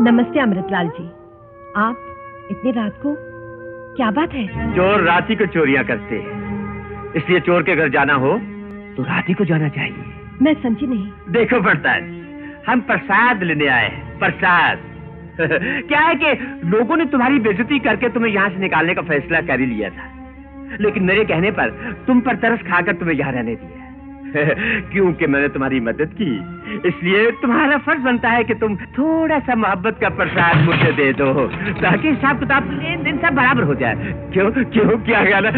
नमस्ते अमृतलाल जी। आप इतनी रात को, क्या बात है? चोर रात ही को चोरियां करते हैं, इसलिए चोर के घर जाना हो तो रात ही को जाना चाहिए। मैं समझी नहीं। देखो पड़ताल, हम प्रसाद लेने आए हैं। प्रसाद क्या है कि लोगों ने तुम्हारी बेइज्जती करके तुम्हें यहाँ से निकालने का फैसला कर ही लिया था, लेकिन मेरे कहने पर तुम पर तरस खाकर तुम्हें यहाँ रहने दिया। क्योंकि मैंने तुम्हारी मदद की, इसलिए तुम्हारा फर्ज बनता है कि तुम थोड़ा सा मोहब्बत का प्रसाद मुझे दे दो, ताकि हिसाब किताब लेन देन सब बराबर हो जाए। क्यों क्यों क्या ख्याल है?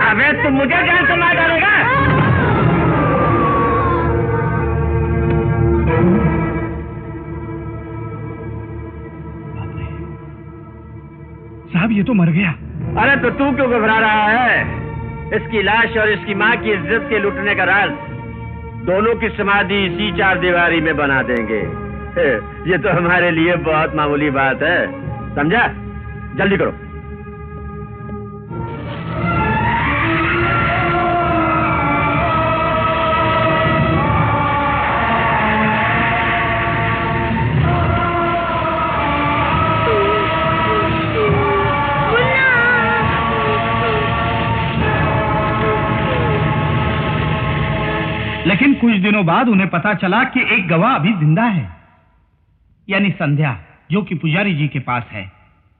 अबे तुम मुझे जान से मार डालेगा? साहब ये तो मर गया। अरे तो तू क्यों घबरा रहा है? इसकी लाश और इसकी माँ की इज्जत के लूटने का राज दोनों की समाधि इसी चार दीवारी में बना देंगे। ये तो हमारे लिए बहुत मामूली बात है, समझा? जल्दी करो। लेकिन कुछ दिनों बाद उन्हें पता चला कि एक गवाह अभी जिंदा है, यानी संध्या, जो कि पुजारी जी के पास है।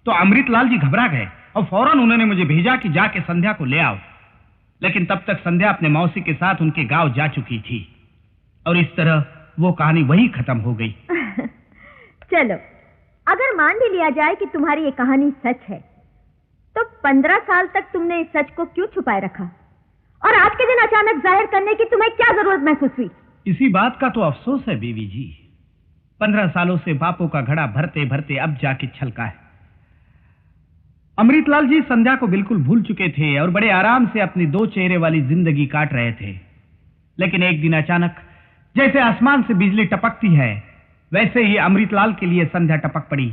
तो अमृतलाल जी घबरा गए और फौरन उन्होंने मुझे भेजा कि जाके संध्या को ले आओ। लेकिन तब तक संध्या अपने मौसी के साथ उनके गांव जा चुकी थी और इस तरह वो कहानी वहीं खत्म हो गई। चलो, अगर मान भी लिया जाए कि तुम्हारी ये कहानी सच है, तो 15 साल तक तुमने इस सच को क्यों छुपाए रखा? और आज के दिन अचानक जाहिर करने की तुम्हें क्या जरूरत महसूस हुई? इसी बात का तो अफसोस है बीवी जी। 15 सालों से पापों का घड़ा भरते भरते अब जाके छलका है। अमृतलाल जी संध्या को बिल्कुल भूल चुके थे और बड़े आराम से अपनी 2 चेहरे वाली जिंदगी काट रहे थे। लेकिन एक दिन अचानक जैसे आसमान से बिजली टपकती है, वैसे ही अमृतलाल के लिए संध्या टपक पड़ी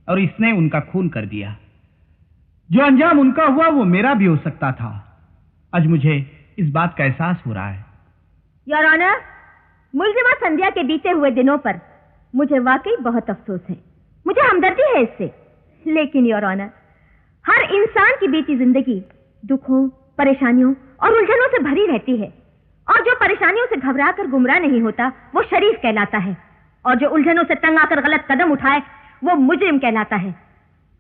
और इसने उनका खून कर दिया। जो अंजाम उनका हुआ वो मेरा भी हो सकता था। आज मुझे इस बात का एहसास हो रहा है। योर ऑनर, मुलजिमा संध्या के बीते हुए दिनों पर मुझे वाकई बहुत अफसोस है। मुझे हमदर्दी है इससे। लेकिन योर ऑनर, हर इंसान की बीती जिंदगी दुखों, परेशानियों और उलझनों से भरी रहती है, और जो परेशानियों से घबराकर गुमराह नहीं होता वो शरीफ कहलाता है, और जो उलझनों से तंग आकर गलत कदम उठाए वो मुजरिम कहलाता है।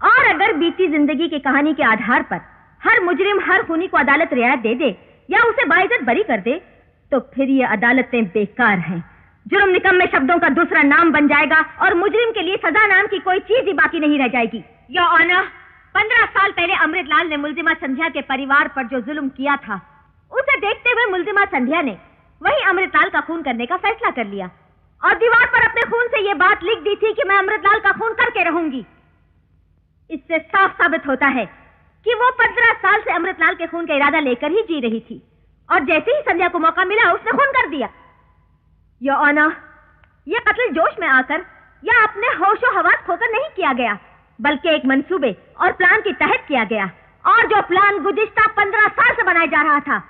और अगर बीती जिंदगी की कहानी के आधार पर हर मुजरिम हर खूनी को अदालत रियायत दे दे या उसे बाइज्जत बरी कर दे, तो फिर ये अदालतें बेकार हैं। जुर्म निकम्मे शब्दों का दूसरा नाम बन जाएगा और मुजरिम के लिए सजा नाम की कोई चीज ही बाकी नहीं रह जाएगी। योर ऑनर, 15 साल पहले अमृतलाल ने मुलजिमा संध्या के परिवार पर जो जुल्म किया था, उसे देखते हुए मुलजिमा संध्या ने वही अमृतलाल का खून करने का फैसला कर लिया और दीवार पर अपने खून से यह बात लिख दी थी कि मैं अमृतलाल का खून करके रहूंगी। इससे साफ साबित होता है कि वो 15 साल से अमृतलाल के खून का इरादा लेकर ही जी रही थी, और जैसे ही संध्या को मौका मिला उसने खून कर दिया। योर ऑनर, यह कत्ल जोश में आकर या अपने होशो हवास खोकर नहीं किया गया, बल्कि एक मंसूबे और प्लान के तहत किया गया, और जो प्लान गुज़िश्ता 15 साल से बनाया जा रहा था।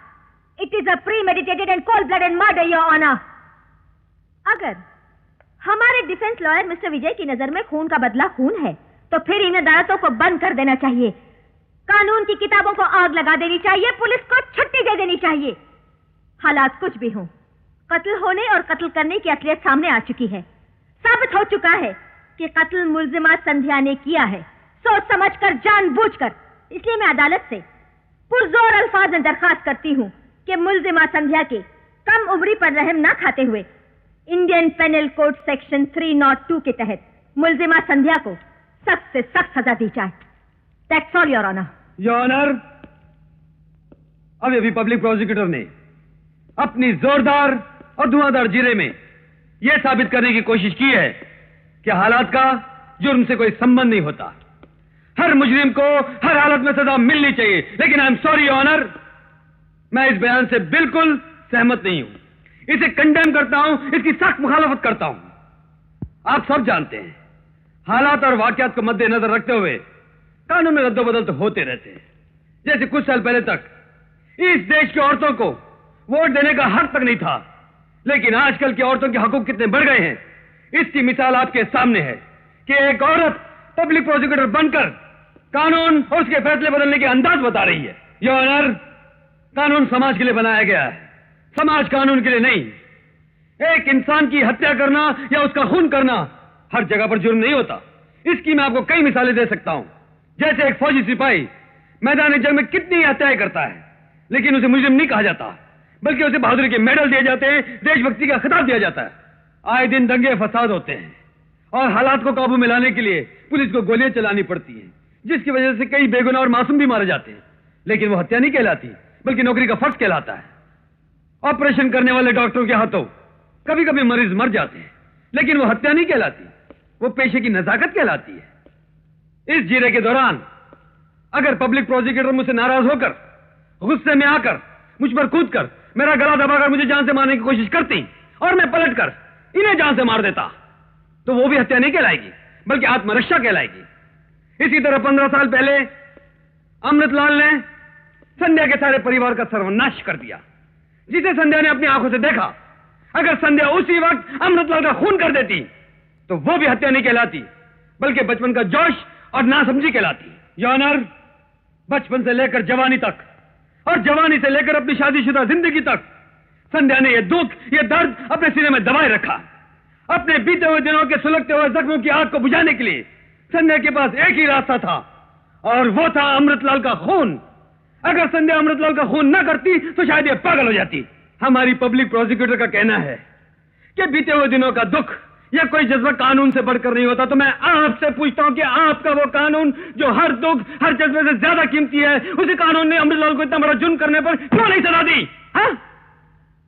It is a premeditated and cold blooded murder your honour. अगर हमारे डिफेंस लॉयर मिस्टर विजय की नजर में खून का बदला खून है, तो फिर इन अदालतों को बंद कर देना चाहिए, कानून की किताबों को आग लगा देनी चाहिए, पुलिस को छुट्टी दे देनी चाहिए। हालात कुछ भी हों, कत्ल होने और कत्ल करने की असलियत सामने आ चुकी है। साबित हो चुका है कि कत्ल मुलजिमा संध्या ने किया है, सोच समझकर, जानबूझकर। इसलिए मैं अदालत से पुरजोर अल्फाज में दरखास्त करती हूं कि मुलजिमा संध्या के कम उम्री पर रहम ना खाते हुए इंडियन पेनल कोड सेक्शन 302 के तहत मुलजिमा संध्या को सख्त से सख्त सजा दी जाए। That's all your honour. Your honour, अभी पब्लिक प्रोसिक्यूटर ने अपनी जोरदार और धुआंधार जीरे में यह साबित करने की कोशिश की है कि हालात का जुर्म से कोई संबंध नहीं होता। हर मुजरिम को हर हालत में सजा मिलनी चाहिए। लेकिन I am sorry your honour, मैं इस बयान से बिल्कुल सहमत नहीं हूं। इसे कंडेम करता हूं, इसकी सख्त मुखालफत करता हूं। आप सब जानते हैं, हालात और वाकयात को मद्देनजर रखते हुए कानून में रद्दोबदल तो होते रहते हैं। जैसे कुछ साल पहले तक इस देश की औरतों को वोट देने का हक तक नहीं था, लेकिन आजकल की औरतों के हकूक कितने बढ़ गए हैं इसकी मिसाल आपके सामने है कि एक औरत पब्लिक प्रोसिक्यूटर बनकर कानून और उसके फैसले बदलने के अंदाज बता रही है। योर ऑनर, कानून समाज के लिए बनाया गया है, समाज कानून के लिए नहीं। एक इंसान की हत्या करना या उसका खून करना हर जगह पर जुर्म नहीं होता। इसकी मैं आपको कई मिसालें दे सकता हूं। जैसे एक फौजी सिपाही मैदान जंग में कितनी हत्याएं करता है, लेकिन उसे मुजरिम नहीं कहा जाता, बल्कि उसे बहादुरी के मेडल दिए जाते हैं, देशभक्ति का खिताब दिया जाता है। आए दिन दंगे फसाद होते हैं और हालात को काबू में लाने के लिए पुलिस को गोलियां चलानी पड़ती हैं, जिसकी वजह से कई बेगुनाह और मासूम भी मारे जाते हैं। लेकिन वो हत्या नहीं कहलाती, बल्कि नौकरी का फर्ज कहलाता है। ऑपरेशन करने वाले डॉक्टरों के हाथों कभी कभी मरीज मर जाते हैं, लेकिन वो हत्या नहीं कहलाती, वो पेशे की नजाकत कहलाती है। इस जीरे के दौरान अगर पब्लिक प्रोसिक्यूटर मुझसे नाराज होकर, गुस्से में आकर, मुझ पर कूदकर, मेरा गला दबाकर मुझे जान से मारने की कोशिश करती और मैं पलटकर इन्हें जान से मार देता, तो वो भी हत्या नहीं कहलाएगी, बल्कि आत्मरक्षा कहलाएगी। इसी तरह 15 साल पहले अमृतलाल ने संध्या के सारे परिवार का सर्वनाश कर दिया, जिसे संध्या ने अपनी आंखों से देखा। अगर संध्या उसी वक्त अमृतलाल का खून कर देती तो वो भी हत्या नहीं कहलाती, बल्कि बचपन का जोश और नासमझी कहलाती। योर ऑनर, बचपन से लेकर जवानी तक और जवानी से लेकर अपनी शादीशुदा जिंदगी तक संध्या ने यह दुख, यह दर्द अपने सीने में दबाए रखा। अपने बीते हुए दिनों के सुलगते हुए जख्मों की आग को बुझाने के लिए संध्या के पास एक ही रास्ता था, और वो था अमृतलाल का खून। अगर संध्या अमृतलाल का खून न करती तो शायद ये पागल हो जाती। हमारी पब्लिक प्रोसिक्यूटर का कहना है कि बीते हुए दिनों का दुख या कोई जज्बा कानून से बढ़कर नहीं होता। तो मैं आपसे पूछता हूं कि आपका वो कानून जो हर दुख, हर जज्बे से ज्यादा कीमती है, उसी कानून ने अमृतलाल को इतना बड़ा जुर्म करने पर क्यों नहीं सजा दी? हाँ?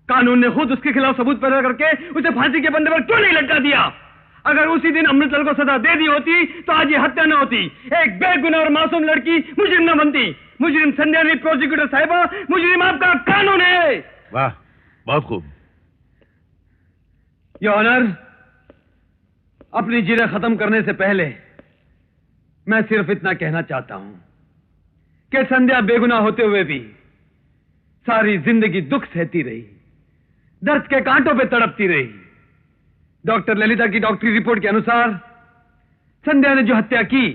कानून ने खुद उसके खिलाफ सबूत पैदा करके उसे फांसी के बंदे पर क्यों नहीं लटका दिया? अगर उसी दिन अमृतलाल को सजा दे दी होती तो आज ये हत्या न होती, एक बेगुनाह और मासूम लड़की मुजरिम न बनती। मुजरिम संध्या नहीं, प्रोसिक्यूटर साहिबा, मुजरिम आपका कानून है। वाह, बहुत खूब। योर ऑनर, अपनी जीरे खत्म करने से पहले मैं सिर्फ इतना कहना चाहता हूं कि संध्या बेगुनाह होते हुए भी सारी जिंदगी दुख सहती रही, दर्द के कांटों पे तड़पती रही। डॉक्टर ललिता की डॉक्टरी रिपोर्ट के अनुसार संध्या ने जो हत्या की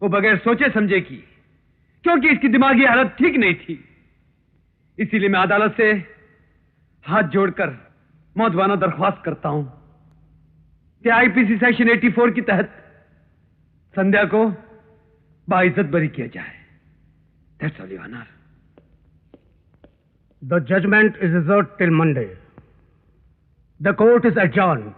वो बगैर सोचे समझे की, क्योंकि इसकी दिमागी हालत ठीक नहीं थी। इसीलिए मैं अदालत से हाथ जोड़कर मौजवाना दरख्वास्त करता हूं कि आईपीसी सेक्शन 84 के तहत संध्या को बाइज्जत बरी किया जाए। That's all, Your Honor. The judgment is reserved till Monday. The court is adjourned.